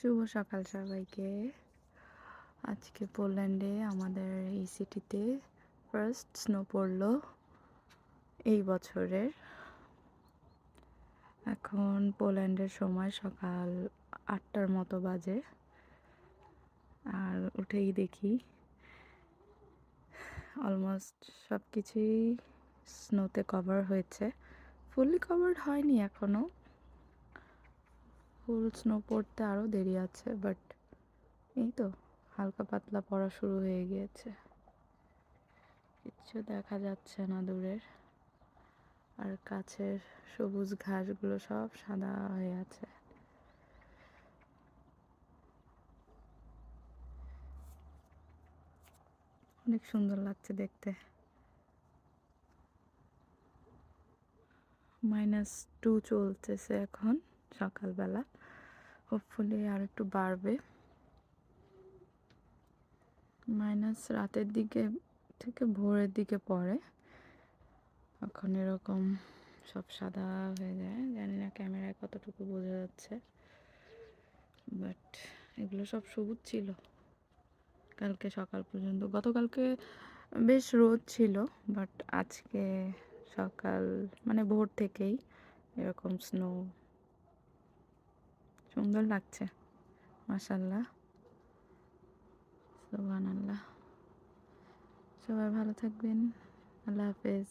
শুভ সকাল সবাইকে। আজকে পোল্যান্ডে আমাদের এই সিটিতে ফার্স্ট স্নো পড়লো এই বছরের। এখন পোল্যান্ডের সময় সকাল 8টার মতো বাজে। আর উঠেই দেখি অলমোস্ট সব কিছুই স্নোতে কভার হয়েছে। ফুললি কভার্ড হয়নি এখনও, ফুল স্নো পড়তে আরও দেরি আছে, বাট এই তো হালকা পাতলা পড়া শুরু হয়ে গিয়েছে। কিচ্ছু দেখা যাচ্ছে না দূরের, আর কাছের সবুজ ঘাসগুলো সব সাদা হয়ে আছে। অনেক সুন্দর লাগছে দেখতে। -2 চলতেছে এখন সকালবেলা, হোপফুলি আর একটু বাড়বে। মাইনাস রাতের দিকে থেকে ভোরের দিকে পড়ে, এখন এরকম সব সাদা হয়ে যায়। জানি না ক্যামেরায় কতটুকু বোঝা যাচ্ছে, বাট এগুলো সব সবুজ ছিল কালকে সকাল পর্যন্ত। গতকালকে বেশ রোদ ছিল, বাট আজকে সকাল মানে ভোর থেকেই এরকম স্নো। সুন্দর লাগছে, মাশাআল্লাহ, সুবহানাল্লাহ। সবাই ভালো থাকবেন, আল্লাহ হাফেজ।